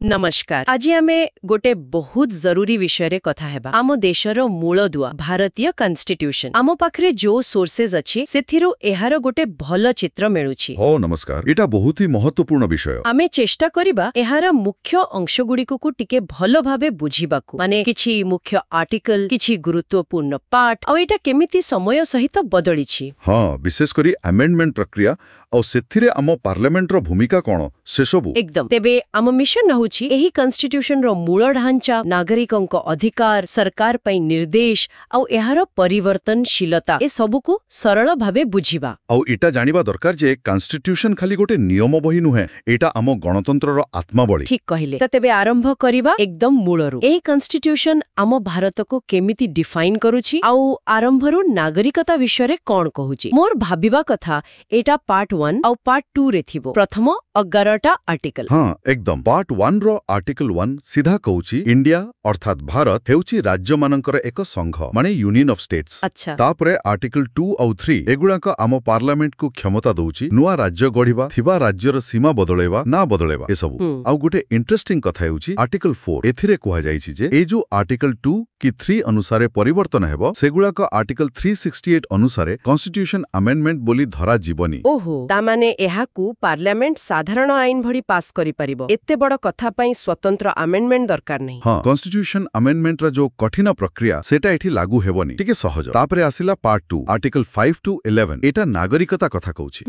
नमस्कार। आज आमे गोटे बहुत जरूरी विषय रे कथा हेबा। आम देशर मूलदुआ भारतीय कॉन्स्टिट्यूशन। आम पाखरे जो सोर्सेज अछि सेथिरु एहार गोटे भल चित्र मिलुछि। हो नमस्कार, एटा बहुत ही महत्वपूर्ण विषय। आमे चेष्टा करिबा एहार मुख्य अंश गुड़िको को टिके भल भाबे बुझिबाकू, माने किछि मुख्य आर्टिकल, किछि गुरुत्वपूर्ण पाठ आ एटा केमिति समय सहित बदलिछि। हां, विशेष करी अमेंडमेंट प्रक्रिया और सेथिरे आम पार्लियामेंट रो भूमिका कोन से सबु एकदम। तेबे आम मिशन होछि एही कॉन्स्टिट्यूशन रो मूल ढांचा, नागरिकंक अधिकार, सरकार पई निर्देश आ एहार परिवर्तनशीलता ए सबुकु सरल भाबे बुझिबा। आ एटा जानिबा दरकार जे कॉन्स्टिट्यूशन खाली गोटे नियम बही नुहे, एटा आम गणतंत्र रो आत्मा बळी। ठीक कहिले। तेबे आरंभ करिबा एकदम मूलरु। एही कॉन्स्टिट्यूशन आम भारत को केमिति डिफाइन करूछि आ आरंभरु नागरिकता विषय रे कोन कहूछि। मोर भाबिबा कथा एटा पार्ट 1 आ पार्ट 2 रे थिबो। प्रथम 11टा आर्टिकल। हां, एकदम। पार्ट 1 रो आर्टिकल 1 सीधा कहूछि इंडिया अर्थात भारत हेउछि राज्य मानकर एक संघ, माने यूनियन ऑफ स्टेट्स। अच्छा। तापरे आर्टिकल 2 और 3 एगुडा को आम पार्लियामेंट को क्षमता दउछि नुआ राज्य गढिबा, थिबा राज्यर सीमा बदलेबा ना बदलेबा ए सबु। आ गोटे इंटरेस्टिंग कथा हेउछि आर्टिकल 4। एथिरे कुहा जाइछि जे ए जो आर्टिकल 2 कि 3 अनुसारे परिवर्तन हेबो सेगुडा को आर्टिकल 368 अनुसारे कॉन्स्टिट्यूशन अमेंडमेंट बोली धरा जीवनी। ओहो, ता माने एहाकू पार्लियामेंट साधारण आईन भड़ी पास करि परिबो। एत्ते बड़ कथा पई स्वतंत्र अमेंडमेंट दरकार नहीं। हां, कॉन्स्टिट्यूशन अमेंडमेंट रा जो कठिन प्रक्रिया सेटा एठी लागू हेबोनी, टिके सहज। तापरे आसिला पार्ट 2 आर्टिकल 5 to 11 एटा नागरिकता कथा कहूछि।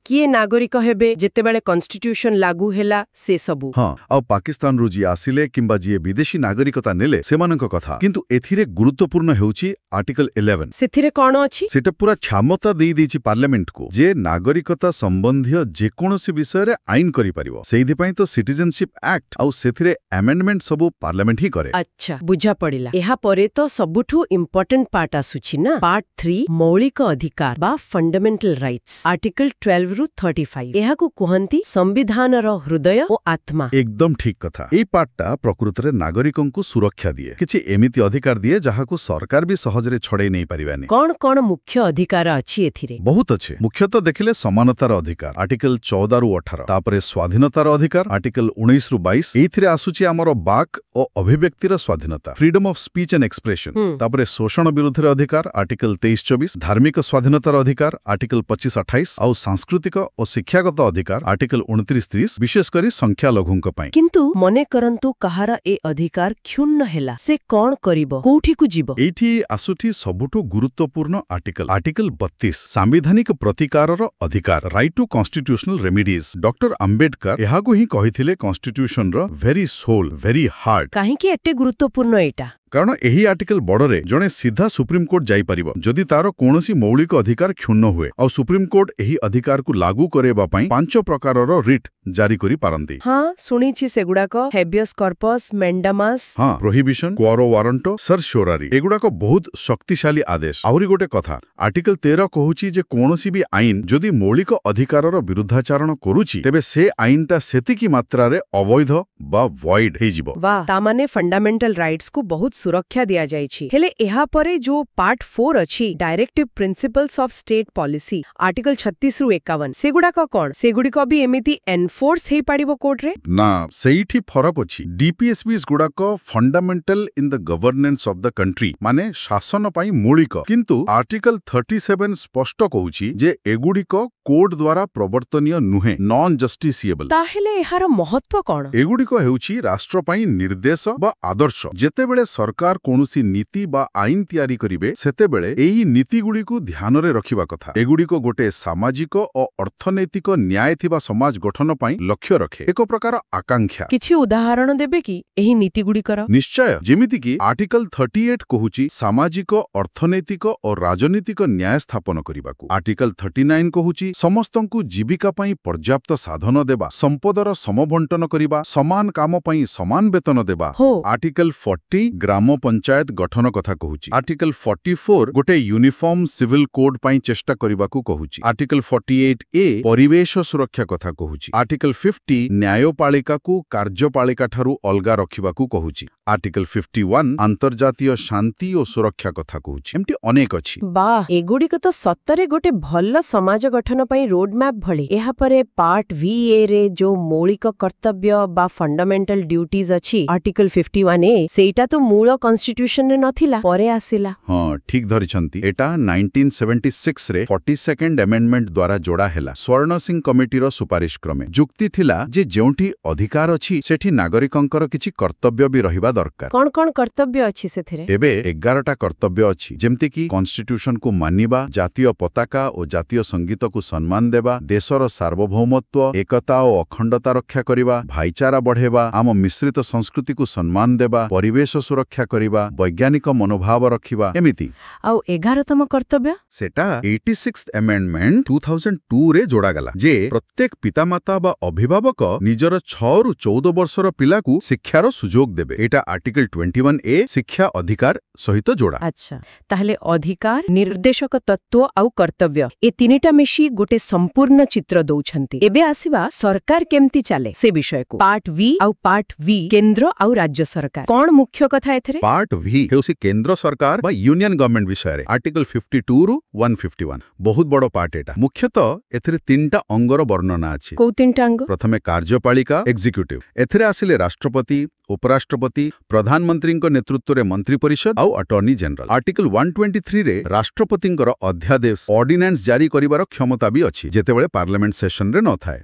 किए नागरिक हेबे जेते बेले कॉन्स्टिट्यूशन लागू हेला से सबु। हां, आ पाकिस्तान रु जी आसिले किंबा जी विदेशी नागरिकता नेले सेमानक कथा, किंतु एथिरे गुरुत्वपूर्ण हेउछि आर्टिकल 11। सेथिरे कोन अछि? सेटा पूरा क्षमता देई दैछि पार्लियामेंट को जे नागरिकता संबंधी जे कोनोसी विषय रे आईन करि परिबो। सेहि पई तो सिटीजनशिप एक्ट आ सेथिरे अमेंडमेंट सबु पार्लियामेंट ही करे। अच्छा, बुझा पड़िला। एहा परे तो सबुठु इंपोर्टेंट पार्ट आसुछि ना, पार्ट 3 मौलिक अधिकार बा फंडामेंटल राइट्स, आर्टिकल 12 रु 35। एहाकू कुहंती संविधान रो हृदय ओ आत्मा। एकदम ठीक कथा। एई पार्टटा प्रकृत रे नागरिकन को सुरक्षा दिए, किछि एमिति अधिकार दिए जहाकू सरकार भी सहज रे छड़े नै परिबानी। कोन कोन मुख्य अधिकार अछि एथिरे? बहुत अछि। मुख्यतः देखिले समानतार अधिकार आर्टिकल 14 रु 18, तापरे स्वाधीनतार अधिकार आर्टिकल 19 रु 22। एथिरे आसुछि हमर बाक ओ अभिव्यक्तिर स्वाधीनता, freedom of speech and expression. तापरे शोषण विरुद्ध अधिकार आर्टिकल 23-24, धार्मिक स्वाधीनतार अधिकार आर्टिकल 25-28 आ सांस्कृतिक और शिक्षागत अधिकार आर्टिकल 29-30, विशेष करी संख्या लघुंक पई। किंतु मने करंतु कहारा ए अधिकार क्षुण्ण हेला, से कोन करिवो, कोठी को जीवो? एठी आसुठी सबुठु गुरुत्वपूर्ण आर्टिकल 32 सांविधानिक प्रतिकारर अधिकार, right to constitutional remedies. Doctor Ambedkar एहागु ही कहिथिले कॉन्स्टिट्यूशन रो वेरी सोल, वेरी हार्ट। काहेकि एटे गुरुत्वपूर्ण एटा? कारण एही आर्टिकल बड़रे जने सीधा सुप्रीम कोर्ट जाई परिबो जदि तारो कोनोसी मौलिक अधिकार क्षुण्ण हुए और सुप्रीम कोर्ट एही अधिकार को लागू करेबा पई 5 प्रकारर रिट जारी करी पारंती। हां, सुनिछि सेगुडा को हेबियस कॉर्पस, मेंडामास। हां, प्रोहिबिशन, क्वारो वारंटो, सर्श्योरारी एगुडा को बहुत शक्तिशाली आदेश। आउरी गोटे कथा आर्टिकल 13 कहूछि जे कोनोसी भी आईन जदि मौलिक अधिकारर विरुद्धाचरण करूछि तेबे से आईनटा सेतिकी मात्रा रे अवैध बा वॉइड हे जिवो। वाह, ता माने फंडामेंटल राइट्स को बहुत सुरक्षा दिया जाइछि। हेले एहा परे जो पार्ट 4 अछि directive principles of state policy, article 36 रु 51, सेगुडा का कोन? सेगुडी को भी एमिति एनफोर्स हे पाडिबो कोर्ट रे? ना, सेइठी फरक अछि। डीपीएसबीस गुडा को fundamental in the governance of the country, माने शासन पई मौलिक, किंतु आर्टिकल 37 स्पष्ट कहूछि जे एगुडी को कोर्ट द्वारा प्रवर्तनीय नुहे, नॉन जस्टिसिएबल। ताहेले एहार महत्व कोन? एगुडी को हेउछि राष्ट्र पई निर्देश बा आदर्श। जेतेबेले सरकार कोनोसी नीति बा आईन तयारी करिवे सेतेबेले एही नीति गुडी को ध्यान रे रखिबा कथा। एगुडी को गोटे सामाजिक और अर्थनैतिक न्याय थिबा समाज गठन पई लक्ष्य रखे, एक प्रकार आकांक्षा। किछि उदाहरण देबे कि एही नीति गुडी कर? निश्चय। जेमिति कि आर्टिकल 38 कहूछि सामाजिक, अर्थनैतिक और राजनीतिक न्याय स्थापन करिबाकू। आर्टिकल 39 कहूछि समस्तंकु जीविका पई पर्याप्त साधन देबा, संपदर समबंटन करिबा, समान काम पई समान वेतन देबा। आर्टिकल 40 ग्राम पंचायत गठन कथा कहूछि। आर्टिकल 44 गोटे यूनिफॉर्म सिविल कोड पई चेष्टा करिबाकू कहूछि। आर्टिकल 48A परिवेश सुरक्षा कथा कहूछि। आर्टिकल 50 न्यायपालिका को कार्यपालिका ठारू अलगा रखिबाकू कहूछि। आर्टिकल 51 अंतर्जातीय शांति और सुरक्षा कथा कहूछि। एमटी अनेक अछि। वाह, एगुडी को तो सत्तरे गोटे भल्ल समाज गठन ପାଇଁ ରୋଡ ମ୍ୟାପ ଭଳି। ଏହା ପରେ ପାର୍ଟ VA ରେ जो ମୌଳିକ କର୍ତ୍ତବ୍ୟ ବା ଫଣ୍ଡାମେଣ୍ଟାଲ ଡ୍ୟୁଟିଜ ଅଛି ଆର୍ଟିକଲ 51A ସେଇଟା ତ ମୂଳ କନଷ୍ଟିଟ୍ୟୁସନରେ ନଥିଲା, ପରେ ଆସିଲା। ହଁ ଠିକ ଧରିଛନ୍ତି। ଏଟା 1976 ରେ 42nd ଆମେଣ୍ଡମେଣ୍ଟ ଦ୍ୱାରା ଯୋଡ଼ା ହେଲା ସ୍ୱर्ण ସିଂ କମିଟିର ସୁପାରିଶ କ୍ରମେ। ଯୁକ୍ତି ଥିଲା ଯେ ଯେଉଁଠି ଅଧିକାର ଅଛି ସେଠି ନାଗରିକଙ୍କର କିଛି କର୍ତ୍ତବ୍ୟ ବି ରହିବା ଦରକାର। କଣ କଣ କର୍ତ୍ତବ୍ୟ ଅଛି ସେଥିରେ? ଏବେ 11ଟା କର୍ତ୍ତବ୍ୟ ଅଛି, ଯେମିତିକି କନଷ୍ଟିଟ୍ୟୁସନକୁ ମାନିବା, ଜାତୀୟ ପତାକା ଓ ଜାତୀୟ ସଙ୍ଗୀତକୁ ସମ୍ମାନ ଦେବା, ଦେଶର ସାର୍ବଭୌମତ୍ୱ, ଏକତା ଓ ଅଖଣ୍ଡତା ରକ୍ଷା କରିବା, ଭାଇଚାରା ବଢ଼େଇବା, ଆମ ମିଶ୍ରିତ ସଂସ୍କୃତିକୁ ସମ୍ମାନ ଦେବା, ପରିବେଶ ସୁରକ୍ଷା କରିବା, ବୈଜ୍ଞାନିକ ମନୋଭାବ ରଖିବା, ଏମିତି। ଆଉ 11ତମ କର୍ତ୍ତବ୍ୟ? ସେଟା 86th amendment 2002 ରେ ଯୋଡ଼ାଗଲା ଯେ ପ୍ରତ୍ୟେକ ପିତାମାତା ବା ଅଭିଭାବକ ନିଜର 6 ରୁ 14 ବର୍ଷର ପିଲାକୁ ଶିକ୍ଷାର ସୁଯୋଗ ଦେବେ। ଏଟା ଆର୍ଟିକଲ 21A ଶିକ୍ଷା ଅଧିକାର ସହିତ ଯୋଡ଼ା। ଆଚ୍ଛା, ତାହେଲେ ଅଧିକାର, ନିର୍ଦ୍ଦେଶକ ତତ୍ତ୍ୱ ଆଉ କର୍ତ୍ତବ୍ୟ ଏ ତିନିଟା ମିଶି ଗୋଟେ ସମ୍ପୂର୍ଣ୍ଣ ଚିତ୍ର ଦଉଛନ୍ତି। ଏବେ ଆସିବା ସରକାର କେମିତି ଚାଲେ ସେ ବିଷୟକୁ। ପାର୍ଟ V ଆଉ ପାର୍ଟ V କେନ୍ଦ୍ର ଆଉ ରାଜ୍ୟ ସରକାର। କଣ ମୁଖ୍ୟ କଥା ଏଥିରେ? ପାର୍ଟ V ହେଉଛି କେନ୍ଦ୍ର ସରକାର ବା ୟୁନିୟନ ଗଭର୍ଣ୍ଣମେଣ୍ଟ ବିଷୟରେ। ଆର୍ଟିକଲ 52 ରୁ 151 ବହୁତ ବଡ଼ ପାର୍ଟ ଏଟା। ମୁଖ୍ୟତଃ ଏଥିରେ 3ଟା ଅଙ୍ଗର ବର୍ଣ୍ଣନା ଅଛି। କୋଉ 3ଟା ଅଙ୍ଗ? ପ୍ରଥମେ କାର୍ଯ୍ୟପାଳିକା ଏକ୍ଜିକ୍ୟୁଟିଭ। ଏଥିରେ ଆସିଲେ ରାଷ୍ଟ୍ରପତି, ଉପରାଷ୍ଟ୍ରପତି, ପ୍ରଧାନମନ୍ତ୍ରୀଙ୍କ ନେତୃତ୍ୱରେ ମନ୍ତ୍ରୀ ପରିଷଦ ଆଉ ଆଟର୍ଣ୍ଣି ଜେନେରାଲ। ଆର୍ଟିକଲ 123 ରେ ରାଷ୍ଟ୍ରପତିଙ୍କର ଅଧ୍ୟାଦେଶ ଅର୍ଡିନାନ୍ସ ଜାରି କରିବାର କ୍ଷମତା ବି ଅଛି ଯେତେବେଳେ ପାର୍ଲାମେଣ୍ଟ ସେସନରେ ନଥାଏ।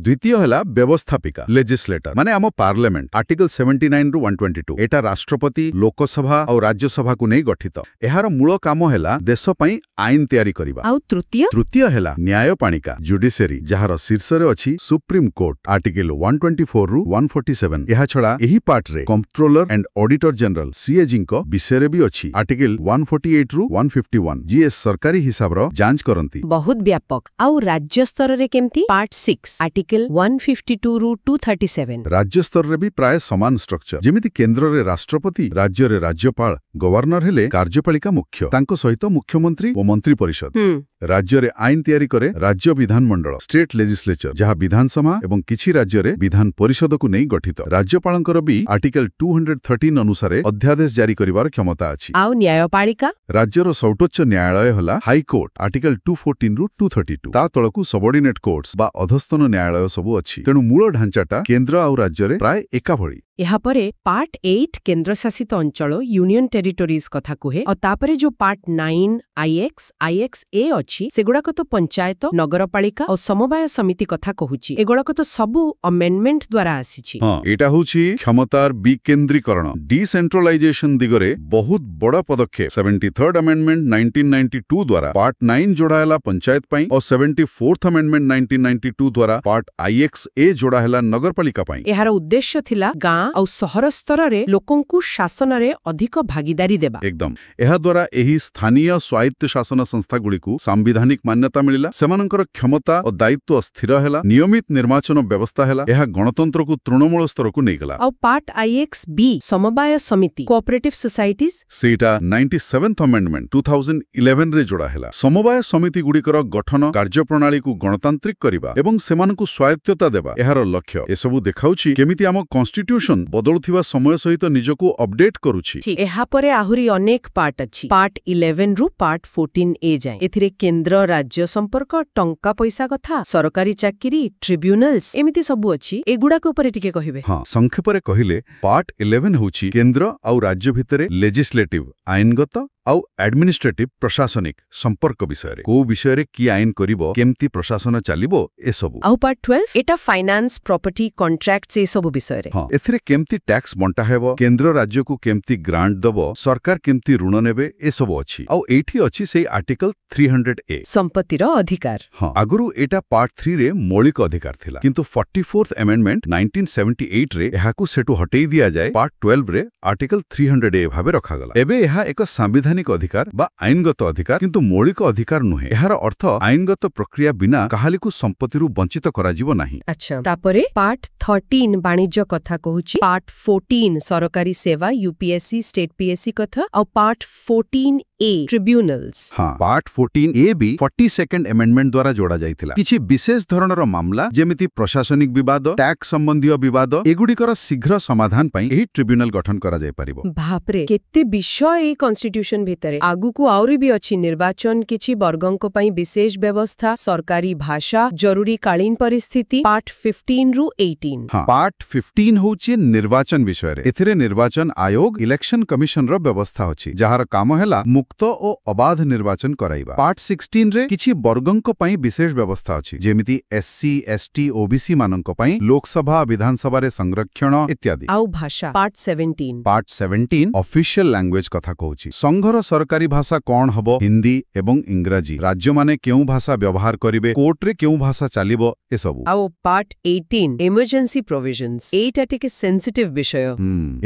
ଦ୍ୱିତୀୟ ହେଲା ବ୍ୟବସ୍ଥାପିକା ଲେଜିସ୍ଲେଟର, ମାନେ ଆମ ପାର୍ଲାମେଣ୍ଟ। ଆର୍ଟିକଲ 79 ରୁ 122 ଏଟା ରାଷ୍ଟ୍ରପତି, ଲୋକସଭା ଆଉ ରାଜ୍ୟସଭାକୁ ନେଇ ଗଠିତ। ଏହାର ମୂଳ କାମ ହେଲା ଦେଶ ପାଇଁ ଆଇନ ତିଆରି କରିବା। ଆଉ ତୃତୀୟ ହେଲା ନ୍ୟାୟପାଳିକା ଜୁଡିସିଆରୀ, ଯାହାର ଶୀର୍ଷରେ ଅଛି ସୁପ୍ରିମ କୋର୍ଟ। ଆର୍ଟିକଲ 124 ରୁ 147। ଏହା ଛଡା ଏହି ପାର୍ଟରେ କମ୍ପ୍ଟ୍ରୋଲର ଆଣ୍ଡ ଅଡିଟର ଜେନେରାଲ CAGଙ୍କ ବିଷୟରେ ବି ଅଛି। ଆର୍ଟିକଲ 148 ରୁ 151 ଯିଏ ସରକାରୀ ହିସାବର ଯାଞ୍ଚ କରନ୍ତି। ବହୁତ ବ୍ୟାପକ। ଆଉ ରାଜ୍ୟ ସ୍ତରରେ କେମିତି? ପାର୍ଟ 6 ଆର୍ଟିକଲ 152 ରୁ 237। ରାଜ୍ୟ ସ୍ତରରେ ବି ପ୍ରାୟ ସମାନ ଷ୍ଟ୍ରକ୍ଚର। ଯେମିତି କେନ୍ଦ୍ରରେ ରାଷ୍ଟ୍ରପତି, ରାଜ୍ୟରେ ରାଜ୍ୟପାଳ, ଗଭର୍ଣ୍ଣର ହେଲେ କାର୍ଯ୍ୟପାଳିକା ମୁଖ୍ୟ, ତାଙ୍କ ସହିତ ମୁଖ୍ୟମନ୍ତ୍ରୀ ଓ ମନ୍ତ୍ରୀ ପରିଷଦ। ରାଜ୍ୟରେ ଆଇନ ତିଆରି କରେ ରାଜ୍ୟ ବିଧାନମଣ୍ଡଳ ଷ୍ଟେଟ୍ ଲେଜିସ୍ଲେଚର, ଯାହା ବିଧାନସଭା ଏବଂ କିଛି ରାଜ୍ୟରେ ବିଧାନ ପରିଷଦକୁ ନେଇ ଗଠିତ। ରାଜ୍ୟପାଳଙ୍କର ବି ଆର୍ଟିକଲ 213 ଅନୁସାରେ ଅଧ୍ୟାଦେଶ ଜାରି କରିବାର କ୍ଷମତା ଅଛି। ଆଉ ନ୍ୟାୟପାଳିକା? ରାଜ୍ୟର ସର୍ବୋଚ୍ଚ ନ୍ୟାୟାଳୟ ହେଲା ହାଇକୋର୍ଟ। ଆର୍ଟିକଲ 214 ରୁ 232। ତା ତଳକୁ ସବଅର୍ଡିନେଟ କୋର୍ଟସ ବା ଅଧସ୍ତନ ନ୍ୟାୟାଳୟ ସବୁ ଅଛି। ତେଣୁ ମୂଳ ଢାଞ୍ଚାଟା କେନ୍ଦ୍ର ଆଉ ରାଜ୍ୟରେ ପ୍ରାୟ ଏକାଭଳି। ଏହାପରେ ପାର୍ଟ 8 କେନ୍ଦ୍ରଶାସିତ ଅଞ୍ଚଳ ୟୁନିୟନ ଟେରିଟୋରିଜ କଥା କୁହେ। ଆଉ ତାପରେ ଯୋଉ ପାର୍ଟ 9 IXA ଅଛି ସେଗୁଡାକ ତ ପଞ୍ଚାୟତ, ନଗରପାଳିକା ଆଉ ସମବାୟ ସମିତି କଥା କହୁଛି। ଏଗୁଡାକ ତ ସବୁ ଆମେଣ୍ଡମେଣ୍ଟ ଦ୍ୱାରା ଆସିଛି। ହଁ, ଏଟା ହେଉଛି କ୍ଷମତାର ବିକେନ୍ଦ୍ରୀକରଣ, ଡିସେଣ୍ଟ୍ରାଲାଇଜେସନ ଦିଗରେ ବହୁତ ବଡ଼ ପଦକ୍ଷେପ। 73rd amendment 1992 ଦ୍ୱାରା ପାର୍ଟ 9 ଯୋଡ଼ା ହେଲା ପଞ୍ଚାୟତ ପାଇଁ ଆଉ 74th amendment 1992 ଦ୍ୱାରା ପାର୍ଟ IXA ଯୋଡ଼ା ହେଲା ନଗରପାଳିକା ପାଇଁ। ଏହାର ଉଦ୍ଦେଶ୍ୟ ଥିଲା ଗାଁ ଆଉ ସହର ସ୍ତରରେ ଲୋକଙ୍କୁ ଶାସନରେ ଅଧିକ ଭାଗିଦାରୀ ଦେବା। ଏକଦମ। ଏହା ଦ୍ୱାରା ଏହି ସ୍ଥାନୀୟ ସ୍ୱାୟତ୍ତ ଶାସନ ସଂସ୍ଥାଗୁଡ଼ିକୁ ସାମ୍ବିଧାନିକ ମାନ୍ୟତା ମିଳିଲା, ସେମାନଙ୍କର କ୍ଷମତା ଓ ଦାୟିତ୍ୱ ସ୍ଥିର ହେଲା, ନିୟମିତ ନିର୍ବାଚନ ବ୍ୟବସ୍ଥା ହେଲା, ଏହା ଗଣତନ୍ତ୍ରକୁ ତୃଣମୂଳ ସ୍ତରକୁ ନେଇଗଲା। ଆଉ ପାର୍ଟ IXB ସମବାୟ ସମିତି କୋଅପରେଟିଭ ସୋସାଇଟିଜ, ସେଇଟା 97th amendment 2011 ରେ ଯୋଡ଼ା ହେଲା। ସମବାୟ ସମିତି ଗୁଡ଼ିକର ଗଠନ, କାର୍ଯ୍ୟପ୍ରଣାଳୀକୁ ଗଣତାନ୍ତ୍ରିକ କରିବା ଏବଂ ସେମାନଙ୍କୁ ସ୍ୱାୟତ୍ତତା ଦେବା ଏହାର ଲକ୍ଷ୍ୟ। ଏସବୁ ଦେଖାଉଛି କେମିତି ଆମ କନଷ୍ଟିଟ୍ୟୁସନ ବଦଳୁଥିବା ସମୟ ସହିତ ନିଜକୁ ଅପଡେଟ୍ କରୁଛି। ଏହାପରେ ଆହୁରି ଅନେକ ପାର୍ଟ ଅଛି। ପାର୍ଟ 11 ରୁ ପାର୍ଟ 14A ଯାଏ। ଏଥିରେ କେନ୍ଦ୍ର ରାଜ୍ୟ ସମ୍ପର୍କ, ଟଙ୍କା ପଇସା କଥା, ସରକାରୀ ଚାକିରି, ଟ୍ରିବ୍ୟୁନାଲ୍ସ ଏମିତି ସବୁ ଅଛି। ଏଗୁଡାକ ଉପରେ ଟିକେ କହିବେ? ହଁ, ସଂକ୍ଷେପରେ କହିଲେ ପାର୍ଟ 11 ହେଉଛି କେନ୍ଦ୍ର ଆଉ ରାଜ୍ୟ ଭିତରେ ଲେଜିସ୍ଲେଟିଭ ଆଇନଗତ ଆଉ ଆଡମିନିଷ୍ଟ୍ରେଟିଭ ପ୍ରଶାସନିକ ସମ୍ପର୍କ ବିଷୟରେ। କୋଉ ବିଷୟରେ କି ଆଇନ କରିବ, କେମିତି ପ୍ରଶାସନ ଚାଲିବ, ଏସବୁ। ଆଉ ପାର୍ଟ 12 ଏଟା ଫାଇନାନ୍ସ, ପ୍ରପର୍ଟି, କଣ୍ଟ୍ରାକ୍ଟସ ଏସବୁ ବିଷୟରେ। ହଁ, ଏଥିରେ କେମିତି ଟ୍ୟାକ୍ସ ବଣ୍ଟା ହେବ, କେନ୍ଦ୍ର ରାଜ୍ୟକୁ କେମିତି ଗ୍ରାଣ୍ଟ ଦବ, ସରକାର କେମିତି ଋଣ ନେବେ, ଏସବୁ ଅଛି। ଆଉ ଏଇଠି ଅଛି ସେଇ ଆର୍ଟିକଲ 300A ସମ୍ପତ୍ତିର ଅଧିକାର। ହଁ, ଆଗରୁ ଏଟା ପାର୍ଟ 3 ରେ ମୌଳିକ ଅଧିକାର ଥିଲା, କିନ୍ତୁ 44th amendment 1978 ରେ ଏହାକୁ ସେଠୁ ହଟେଇ ଦିଆଯାଏ ପାର୍ଟ 12 ରେ ଆର୍ଟିକଲ 300A ଭାବେ ରଖାଗଲା। ଏବେ ଏହା ଏକ ସାମ୍ବିଧାନିକ ଅଧିକାର ବା ଆଇନଗତ ଅଧିକାର, କିନ୍ତୁ ମୌଳିକ ଅଧିକାର ନୁହେଁ। ଏହାର ଅର୍ଥ ଆଇନଗତ ପ୍ରକ୍ରିୟା ବିନା କାହାରିକୁ ସମ୍ପତ୍ତିରୁ ବଞ୍ଚିତ କରାଯିବ ନାହିଁ। ଆଚ୍ଛା, ତାପରେ ପାର୍ଟ 13 ବାଣିଜ୍ୟ କଥା କହୁଛି। ପାର୍ଟ 14 ସରକାରୀ ସେବା, UPSC, ଷ୍ଟେଟ୍ PSC କଥା। ଆଉ ପାର୍ଟ 14A ଟ୍ରିବ୍ୟୁନାଲ୍ସ। ହଁ, ପାର୍ଟ 14A ବି 42nd amendment ଦ୍ୱାରା ଯୋଡ଼ା ଯାଇଥିଲା। କିଛି ବିଶେଷ ଧରଣର ମାମଲା ଯେମିତି ପ୍ରଶାସନିକ ବିବାଦ, ଟ୍ୟାକ୍ସ ସମ୍ବନ୍ଧୀୟ ବିବାଦ, ଏଗୁଡ଼ିକର ଶୀଘ୍ର ସମାଧାନ ପାଇଁ ଏହି ଟ୍ରିବ୍ୟୁନାଲ ଗଠନ କରାଯାଇପାରିବ। ଭାବରେ କେତେ ବିଷୟ ଏଇ କନଷ୍ଟିଟ୍ୟୁସନ ନିର୍ବାଚନ ଭିତରେ ଆଗୁକୁ ଆହୁରି ବି ଅଛି ନିର୍ବାଚନ କିଛି ବର୍ଗଙ୍କ ପାଇଁ ବିଶେଷ ବ୍ୟବସ୍ଥା ସରକାରୀ ଭାଷା ଜରୁରୀକାଳୀନ ପରିସ୍ଥିତି ପାର୍ଟ 15 ରୁ 18 हाँ, पार्ट 15 होची निर्वाचन विषय रे एथिरे निर्वाचन आयोग इलेक्शन कमिशन रो व्यवस्था अछि जहार काम हैला मुक्त ओ अबाध निर्वाचन कराइबा। पार्ट 16 रे किछि वर्गंक पई विशेष व्यवस्था अछि जेमिति एससी एसटी ओबीसी मानंक पई लोकसभा विधानसभा रे संरक्षण इत्यादि। आउ भाषा पार्ट 17 पार्ट 17 ऑफिशियल लैंग्वेज कथा कहूची संघर सरकारी भाषा कोन हबो हिंदी एवं इंग्रजी राज्य माने केउ भाषा व्यवहार करिवे कोर्ट रे केउ भाषा चालिबो ए सबु। आउ पार्ट 18 इमरजेंसी प्रोविजंस एटा टिके सेंसिटिव विषय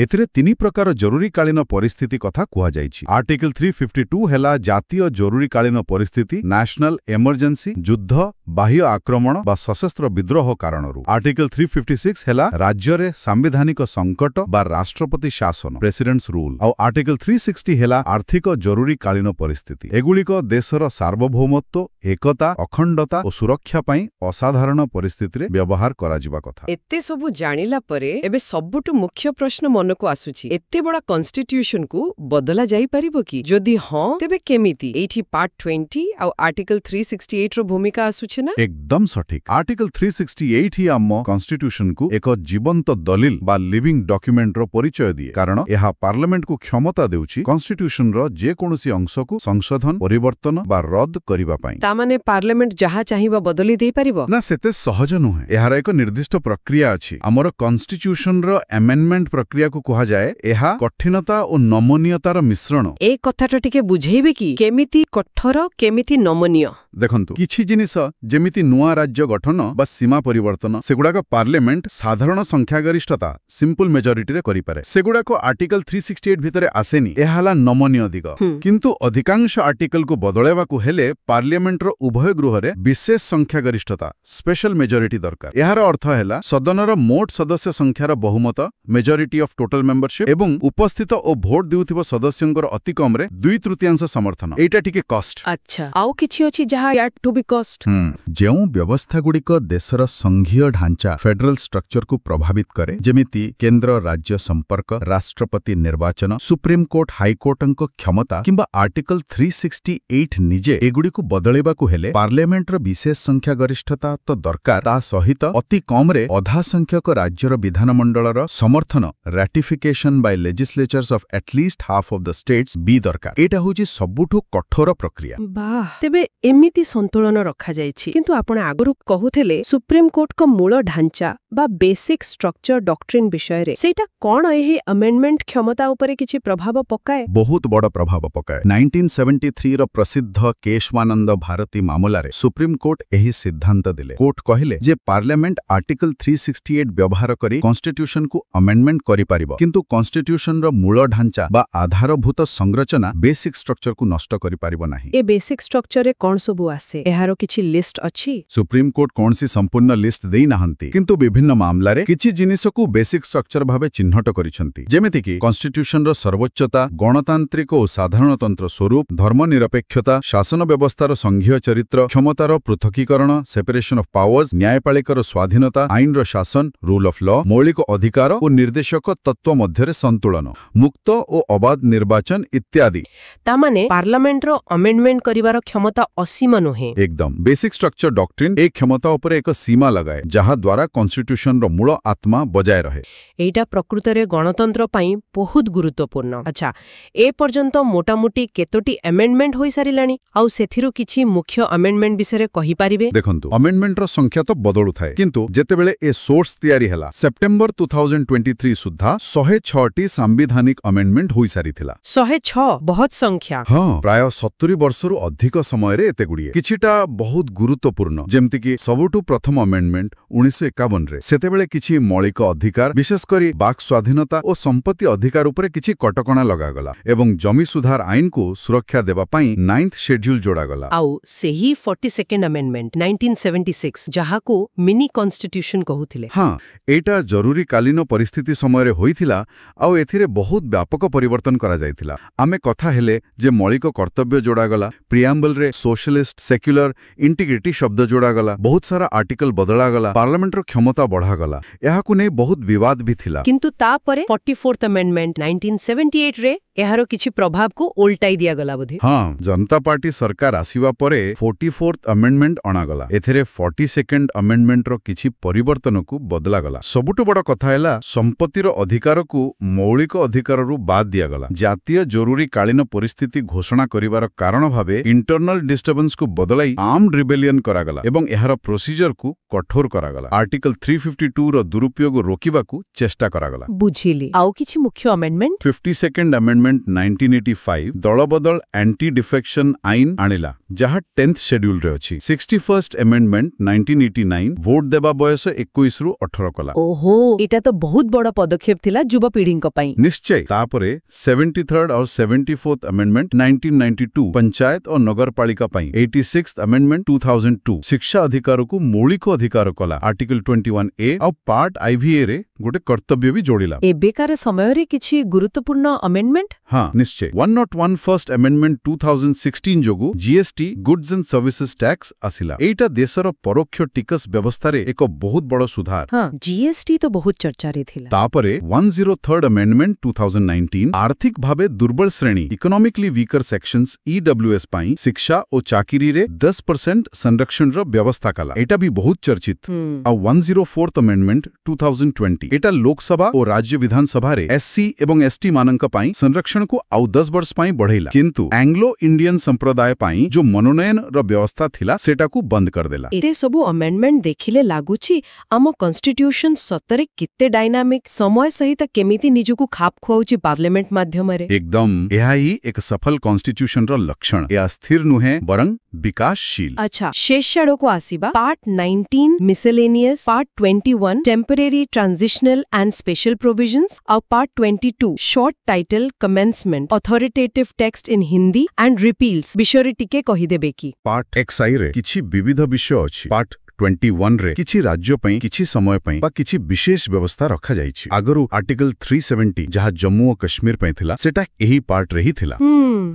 एथिरे तिनि प्रकार जरूरीकालीन परिस्थिति कथा कुहा जायछि। आर्टिकल 352 हेला जातीय जरूरीकालीन परिस्थिति नेशनल इमरजेंसी युद्ध बाह्य आक्रमण बा सशस्त्र विद्रोह कारणरू। आर्टिकल 356 हेला राज्य रे संवैधानिक संकट बा राष्ट्रपति शासन प्रेसिडेंट्स रूल। आउ आर्टिकल 360 हेला आर्थिक जरूरीकालीन परिस्थिति एगुलिक देशर सार्वभौमत्व एकता अखंडता और सुरक्षा पई असाधारण परिस्थिति रे व्यवहार करा जिबा कथा। एते सबु जानिला परे एबे सबुटु मुख्य प्रश्न मनकु आसुछि एते बडा कॉन्स्टिट्यूशन को बदला जाई परिबो कि जदि हां तेबे केमिति एठी पार्ट 20 आ आर्टिकल 368 रो भूमिका आसुछि ना। एकदम सठिक आर्टिकल 368 ही आम कॉन्स्टिट्यूशन को एक जीवंत दलिल बा लिविंग डॉक्यूमेंट रो परिचय दिए कारण यह पार्लियामेंट को क्षमता देउछि कॉन्स्टिट्यूशन रो जे कोनोसी अंश को संशोधन परिवर्तन बा रद्द करिबा पई। ता माने पार्लियामेंट जहा चाहिबा बदली देई परिबो ना सेते सहज नुहे एहार एक निर्दिष्ट प्रक्रिया अछि। हमर कॉन्स्टिट्यूशन रो अमेंडमेंट प्रक्रिया को कहा जाय एहा कठिनता और नमनीयतार मिश्रण। ए कथाटा टिके बुझेइबे कि केमिति कठोर केमिति नमनीय। देखंतु किछि जिनिस जेमिति नुआ राज्य गठन बा सीमा परिवर्तन सेगुडा को पार्लियामेंट साधारण संख्यागरिष्ठता सिंपल मेजॉरिटी रे करि पारे सेगुडा को आर्टिकल 368 भितरे आसेनी एहाला नमनीय दिग किंतु अधिकांश आर्टिकल को बदलेबा को हेले पार्लियामेंट रो उभय गृह रे विशेष संख्यागरिष्ठता स्पेशल मेजॉरिटी दरकार। एहार अर्थ हैला सदनर मोट सदस्य संख्यार बहुमत मेजॉरिटी ऑफ टोटल मेंबरशिप एवं उपस्थित और भोट देउथिबो सदस्यंकर अति कम रे 2/3 समर्थन एटा टिके कॉस्ट। अच्छा आउ किछि अछि जहा या टू बी कॉस्ट जेउ व्यवस्था गुडिक देशर संघीय ढांचा फेडरल स्ट्रक्चर को प्रभावित करे जेमिति केंद्र राज्य संपर्क राष्ट्रपति निर्वाचन सुप्रीम कोर्ट हाई कोर्टंक क्षमता किंबा आर्टिकल 368 निजे एगुडी को बदलेबा को हेले पार्लियामेंट रो विशेष संख्या गरिष्ठता तो दरकार ता सहित अति कम रे अधा संख्यक राज्यर विधानमंडलर समर्थन ratification by legislatures of at least half of the states बी दरकार। एटा होची सबुठु कठोर प्रक्रिया। वाह तेबे एमिति संतुलन रखा जायछि किंतु आपण आगरु कहुथेले सुप्रीम कोर्ट को मूल ढांचा बा बेसिक स्ट्रक्चर डॉक्ट्रिन विषय रे सेटा कोन एही अमेंडमेंट क्षमता उपरे किछि प्रभाव पकाए। बहुत बड़ प्रभाव पकाए। 1973 रो प्रसिद्ध केशवानंद भारती मामला रे सुप्रीम कोर्ट एही सिद्धांत दिले। कोर्ट कहिले जे पार्लियामेंट आर्टिकल 368 व्यवहार करी कॉन्स्टिट्यूशन को अमेंडमेंट करि परिबो किंतु कॉन्स्टिट्यूशन रो मूल ढांचा बा आधारभूत संरचना बेसिक स्ट्रक्चर को नष्ट करि परिबो नाही। ए बेसिक स्ट्रक्चर रे कोन सबु आसे एहारो किछि लिस्ट अछि। सुप्रीम कोर्ट कोनसी संपूर्ण लिस्ट देई नाहंती किंतु विभिन्न मामला रे किछि जिनिस को बेसिक स्ट्रक्चर भाबे चिन्हट करिसंती जेमिति कि कॉन्स्टिट्यूशन रो सर्वोच्चता गणतांत्रिक और साधारणतंत्र स्वरूप धर्मनिरपेक्षता शासन व्यवस्थार संघीय चरित्र क्षमतार पृथकीकरण सेपरेशन ऑफ पावर्स न्यायपालिकार स्वाधीनता आईन रो शासन रूल ऑफ लॉ मौलिक अधिकार और निर्देशक तत्व मध्यरे संतुलन मुक्त और अबाध निर्वाचन इत्यादि। ता माने पार्लियामेंट रो अमेंडमेंट करिवार क्षमता असीम नोहे। एकदम बेसिक स्ट्रक्चर डॉक्ट्रिन एक क्षमता उपरे एक सीमा लगाए जहा द्वारा कॉन्स्टिट्यूशन रो मूल आत्मा बजाय रहे। एटा प्रकृत रे गणतंत्र पई बहुत गुरुत्वपूर्ण। अच्छा ए पर्यंत मोटामोटी केतोटी अमेंडमेंट होई सारिलानी आउ सेथिरु किछि मुख्य अमेंडमेंट विषय कहि पारिबे। देखंतु अमेंडमेंट रो संख्या तो बदलु थाए किंतु जेतेबेले ए सोर्स तयारी हेला सेप्टेम्बर 2023 सुद्धा 106 टी संवैधानिक अमेंडमेंट होई सारिथिला। 106 बहुत संख्या। हां प्राय 70 वर्षरु अधिक समय रे एते गुडिए किछिटा बहुत गुरुत्वपूर्ण जेमति कि सबुटु प्रथम अमेंडमेंट 1951 रे सेतेबेले किछि मौलिक अधिकार विशेष करी वाक स्वाधीनता और संपत्ति अधिकार उपरे किछि कटकणा लगागला एवं जमी सुधार आईन को सुरक्षा देबा पई 9th शेड्यूल जोड़ा गला। आउ सेही 42nd अमेंडमेंट 1976 जहा को मिनी कॉन्स्टिट्यूशन कहउथिले। हां एटा जरूरी कालीन परिस्थिति समय रे होइथिला आउ एथिरे बहुत व्यापक परिवर्तन करा जायथिला। आमे कथा हेले जे मौलिक कर्तव्य जोड़ा गला प्रिएम्बल रे सोशलिस्ट सेक्युलर इंटीग्रिटी शब्द जोड़ा गला बहुत सारा आर्टिकल बदला गला पार्लियामेंट रो क्षमता बढ़ा गला एहा को नै बहुत विवाद भी थिला। किंतु ता परे 44th अमेंडमेंट 1978 रे एहारो किछि प्रभाव को उल्टाई दिया गला बोधे। हाँ, जनता पार्टी सरकार आसीबा परे 44th अमेंडमेंट अणागला। एथेरे 42nd अमेंडमेंट रो किछि परिवर्तन को बदला गला। सबुटु बड़ कथा हैला संपत्तिर अधिकार को मौलिक अधिकार रु बाद दिया गला। जातीय जरूरी कालीन परिस्थिति घोषणा करिवार कारण भाबे इंटरनल डिस्टर्बेंस को बदलाई आर्म्ड रिबेलियन करागला एवं एहार प्रोसीजर को कठोर करागला। आर्टिकल 352 रो दुरुपयोग रोकिबा को चेष्टा करागला। बुझिली। आउ किछि मुख्य अमेंडमेंट 52nd अमेंडमेंट 1985 दलबदल एंटी डिफेक्शन आईन आनिला जहा 10th शेड्यूल रे अछि। 61st अमेंडमेंट 1989 वोट देबा बयस 21 रु 18 कला। ओहो, एटा तो बहुत बड़ पदक्षेप थिला युवा पीढ़ी को पई। निश्चय। तापरे 73rd और 74th अमेंडमेंट 1992 पंचायत और नगरपालिका पई। 86th अमेंडमेंट 2002 शिक्षा अधिकार को मौलिक अधिकार कला। आर्टिकल 21A और पार्ट आईवीए रे गोटे कर्तव्य भी जोड़िला। एबेकार समय रे किछि गुरुत्वपूर्ण अमेंडमेंट? हाँ, निश्चय। 101 फर्स्ट अमेंडमेंट 2016 जोगु GST goods and services tax आसिला। एटा देशर परोक्ष टिकस व्यवस्था रे एक बहुत बड़ सुधार। हाँ, जीएसटी तो बहुत चर्चा रे थिला। तापरे 103rd अमेंडमेंट 2019 आर्थिक भावे दुर्बल श्रेणी इकोनॉमिकली वीकर सेक्शंस ईडब्ल्यूएस पाई शिक्षा और चाकरी रे 10% संरक्षण रो व्यवस्था कला। एटा भी बहुत चर्चित। आ 104th अमेंडमेंट 2020 एटा लोकसभा और राज्य विधानसभा रे एससी एवं एसटी मानक पाई संरक्षण को आउ 10 वर्ष पाई बढ़ेला। किंतु एंग्लो इंडियन संप्रदाय पाई जो मनोनयन रो व्यवस्था थिला सेटा को बंद कर देला। एते सबु अमेंडमेंट देखिले लागुची आम कॉन्स्टिट्यूशन सतरे कित्ते डायनामिक समय सहित केमिति निजुकु खाप खुआउची पार्लियामेंट माध्यम रे। एकदम एहा ही एक सफल कॉन्स्टिट्यूशन रो लक्षण। या स्थिर नुहे बरं विकासशील। अच्छा, शेष आड़ो को आसीबा part 19 miscellaneous, part 21 temporary transitional and special provisions और part 22 short title commencement authoritative text in Hindi and repeals विषय टिके कहि देबे की। पार्ट एक्सआई रे किछि विविध विषय अछि। पार्ट 21 रे किछि राज्य पई किछि समय पई बा किछि विशेष व्यवस्था रखा जाइछि। आगरु आर्टिकल 370 जहा जम्मू और कश्मीर पई थिला सेटा एही पार्ट रे ही थिला।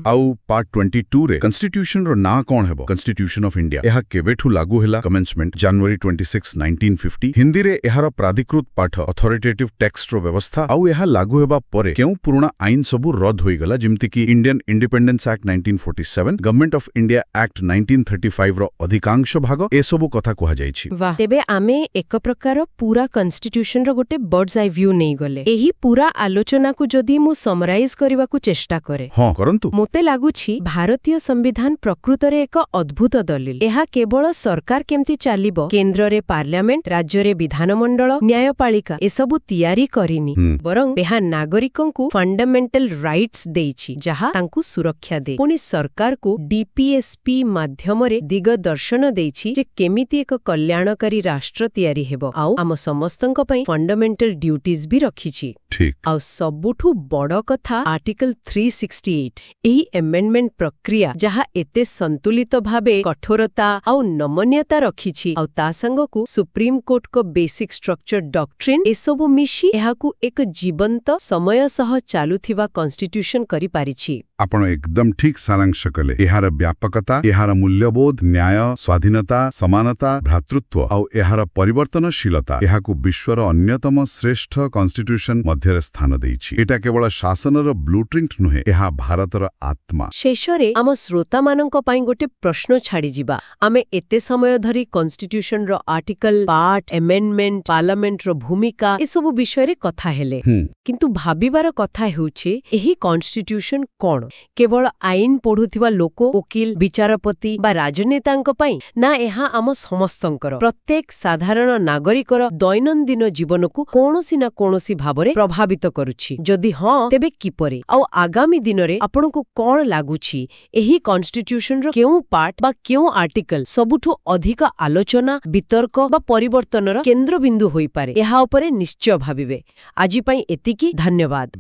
आउ पार्ट 22 रे कॉन्स्टिट्यूशन रो ना कोन हेबो कॉन्स्टिट्यूशन ऑफ इंडिया एहा केबेठु लागू हेला कमेंसमेंट जनवरी 26 1950। हिंदी रे एहार प्राधिकृत पाठ अथॉरिटेटिव टेक्स्ट रो व्यवस्था आउ एहा लागू हेबा परे केउ पुराना आईन सबु रद्द होई गला जेमति कि Indian independence act 1947 government of India act 1935 रो अधिकांश भाग ए सबु कथा को जाइछि। वाह, तेबे आमे एक प्रकार पूरा कॉन्स्टिट्यूशन रो गोटे बर्ड्स आई व्यू नै गले। एही पूरा आलोचना को जदी मु समराइज करबा को चेष्टा करे। हां, करंतु। मोते लागुछि भारतीय संविधान प्रकृत रे एक अद्भुत दलिल। एहा केवल सरकार केमती चालिबो, केंद्र रे पार्लियामेंट, राज्य रे विधानमंडल, न्यायपालिका ए सबु तयारी करिनी, बरं एहा नागरिकन को फंडामेंटल राइट्स देइछि जहा तांकु सुरक्षा दे। पुनी सरकार को डीपीएसपी माध्यम रे दिगदर्शन देइछि जे केमिति एक कल्याणकारी राष्ट्र तयारी हेबो आउ आम समस्तंक पई फंडामेंटल ड्यूटीज भी रखिछि। ठीक। आउ सबुठु बड़ कथा आर्टिकल 368 एही अमेंडमेंट प्रक्रिया जहा एते संतुलित भाबे कठोरता आउ नमनीयता रखिछि आउ ता संगकु सुप्रीम कोर्ट को बेसिक स्ट्रक्चर डॉक्ट्रिन ए सब मिशी एहाकु एक जीवंत समय सह चालुथिबा कॉन्स्टिट्यूशन करि पारिछि। आपण एकदम ठीक सारांश कले। एहार व्यापकता, एहार मूल्यबोध, न्याय, स्वाधीनता, समानता, भ्रातृत्व आउ एहार परिवर्तनशीलता एहाकु विश्वर अन्यतम श्रेष्ठ कॉन्स्टिट्यूशन मध्यरे स्थान देइछि। एटा केवल शासनर ब्लूप्रिंट नुहे, एहा भारतर आत्मा। शेषरे आम श्रोता मानक पई गोटे प्रश्न छाड़ी जिबा। आमे एते समय धरी कॉन्स्टिट्यूशन रो आर्टिकल, पार्ट, अमेंडमेंट, पार्लियामेंट रो भूमिका ए सब विषय रे कथा हेले, किंतु भाबिबार कथा हेउछि एही कॉन्स्टिट्यूशन कोन केवल आईन पढ़ुथिबा लोक, वकील, विचारपति बा राजनेतांक पई ना एहा आम समस्तंकर प्रत्येक साधारण नागरिकर दैनंदिन जीवन को कोनोसी ना कोनोसी भाबरे प्रभावित करूछि। जदि हां तेबे किपरि आउ आगामी दिन रे आपनको कोन लागुछि एही कॉन्स्टिट्यूशन रो केउ पार्ट बा केउ आर्टिकल सबुठु अधिक आलोचना, वितर्क बा परिवर्तनर केंद्र बिंदु होई पारे, एहा उपरे निश्चय भाबिबे। आजि पई एतिकी। धन्यवाद।